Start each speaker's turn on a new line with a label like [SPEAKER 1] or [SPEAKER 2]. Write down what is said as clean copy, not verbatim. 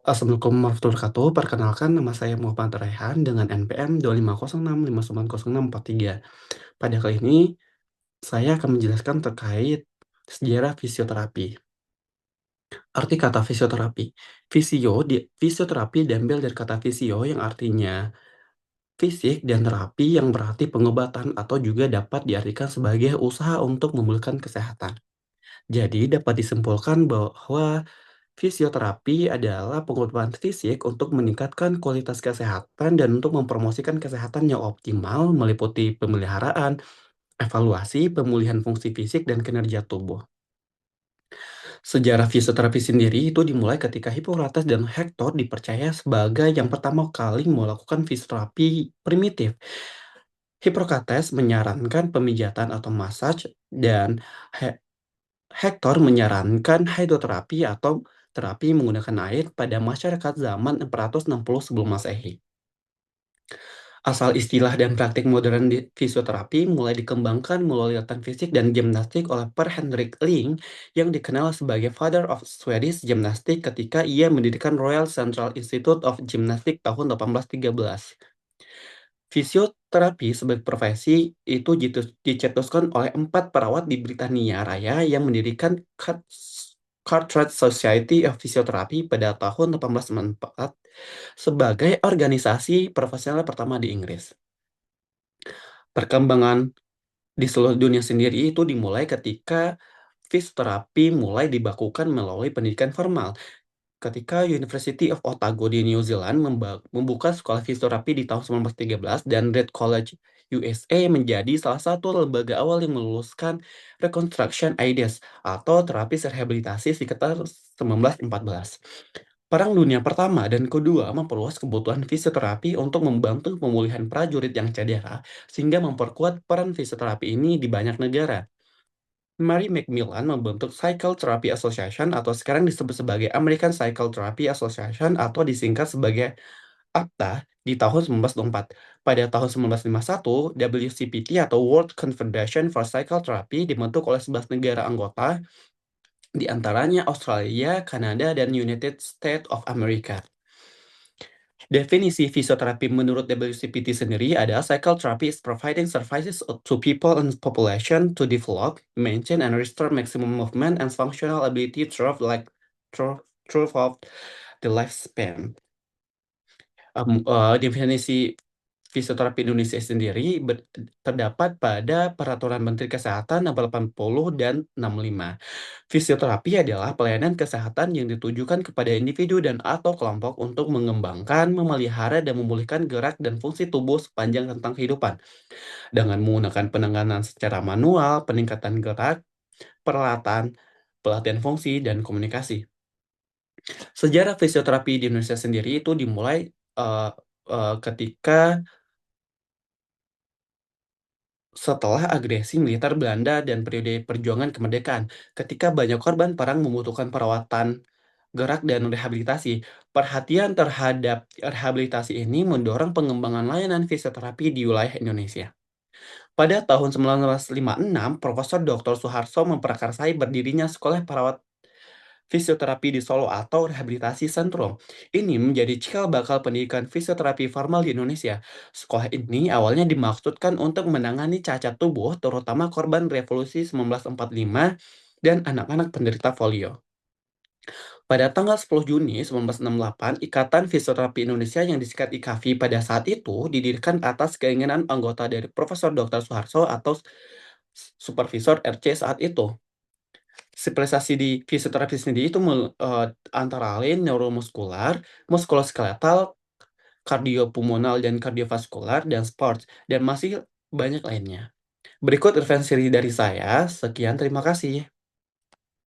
[SPEAKER 1] Assalamualaikum warahmatullahi wabarakatuh. Perkenalkan nama saya Muhammad Raihan dengan NPM 250650943. Pada kali ini saya akan menjelaskan terkait sejarah fisioterapi. Arti kata fisioterapi. Fisioterapi diambil dari kata fisio yang artinya fisik dan terapi yang berarti pengobatan atau juga dapat diartikan sebagai usaha untuk memulihkan kesehatan. Jadi dapat disimpulkan bahwa fisioterapi adalah pengobatan fisik untuk meningkatkan kualitas kesehatan dan untuk mempromosikan kesehatan yang optimal meliputi pemeliharaan, evaluasi, pemulihan fungsi fisik, dan kinerja tubuh. Sejarah fisioterapi sendiri itu dimulai ketika Hippocrates dan Hector dipercaya sebagai yang pertama kali melakukan fisioterapi primitif. Hippocrates menyarankan pemijatan atau massage dan Hector menyarankan hidroterapi atau terapi menggunakan air pada masyarakat zaman 460 sebelum Masehi. Asal istilah dan praktik modern di fisioterapi mulai dikembangkan melalui latihan fisik dan gimnastik oleh Per Henrik Ling yang dikenal sebagai Father of Swedish Gymnastics ketika ia mendirikan Royal Central Institute of Gymnastics tahun 1813. Fisioterapi sebagai profesi itu dicetuskan oleh 4 perawat di Britania Raya yang mendirikan Cartwright Society of Physiotherapy pada tahun 1894 sebagai organisasi profesional pertama di Inggris. Perkembangan di seluruh dunia sendiri itu dimulai ketika fisioterapi mulai dibakukan melalui pendidikan formal. Ketika University of Otago di New Zealand membuka sekolah fisioterapi di tahun 1913 dan Red College USA menjadi salah satu lembaga awal yang meluluskan Reconstruction Aids atau terapi rehabilitasi sekitar 1914. Perang Dunia Pertama dan Kedua memperluas kebutuhan fisioterapi untuk membantu pemulihan prajurit yang cedera sehingga memperkuat peran fisioterapi ini di banyak negara. Mary Macmillan membentuk Cycle Therapy Association atau sekarang disebut sebagai American Cycle Therapy Association atau disingkat sebagai ACTA di tahun 1924. Pada tahun 1951, WCPT atau World Confederation for Cycle Therapy dibentuk oleh 11 negara anggota, di antaranya Australia, Kanada, dan United States of America. Definisi fisioterapi menurut WCPT sendiri adalah cycle therapy is providing services to people and population to develop, maintain, and restore maximum movement and functional ability throughout the lifespan. Definisi fisioterapi Indonesia sendiri terdapat pada Peraturan Menteri Kesehatan Nomor 80 dan 65. Fisioterapi adalah pelayanan kesehatan yang ditujukan kepada individu dan atau kelompok untuk mengembangkan, memelihara, dan memulihkan gerak dan fungsi tubuh sepanjang rentang kehidupan. Dengan menggunakan penanganan secara manual, peningkatan gerak, peralatan, pelatihan fungsi, dan komunikasi. Sejarah fisioterapi di Indonesia sendiri itu dimulai ketika setelah agresi militer Belanda dan periode perjuangan kemerdekaan, ketika banyak korban perang membutuhkan perawatan gerak dan rehabilitasi. Perhatian terhadap rehabilitasi ini mendorong pengembangan layanan fisioterapi di wilayah Indonesia. Pada tahun 1956, Profesor Dr. Suharto memprakarsai berdirinya Sekolah Perawat Fisioterapi di Solo atau Rehabilitasi Sentrum. Ini menjadi cikal bakal pendidikan fisioterapi formal di Indonesia. Sekolah ini awalnya dimaksudkan untuk menangani cacat tubuh, terutama korban revolusi 1945 dan anak-anak penderita polio. Pada tanggal 10 Juni 1968, Ikatan Fisioterapi Indonesia yang disingkat IKFI pada saat itu didirikan atas keinginan anggota dari Profesor Dr. Suharto atau Supervisor RC saat itu. Spesialisasi di fisioterapi sendiri itu antara lain neuromuskular, muskuloskeletal, kardiopulmonal dan kardiovaskular, dan sports, dan masih banyak lainnya. Berikut referensi dari saya. Sekian, terima kasih.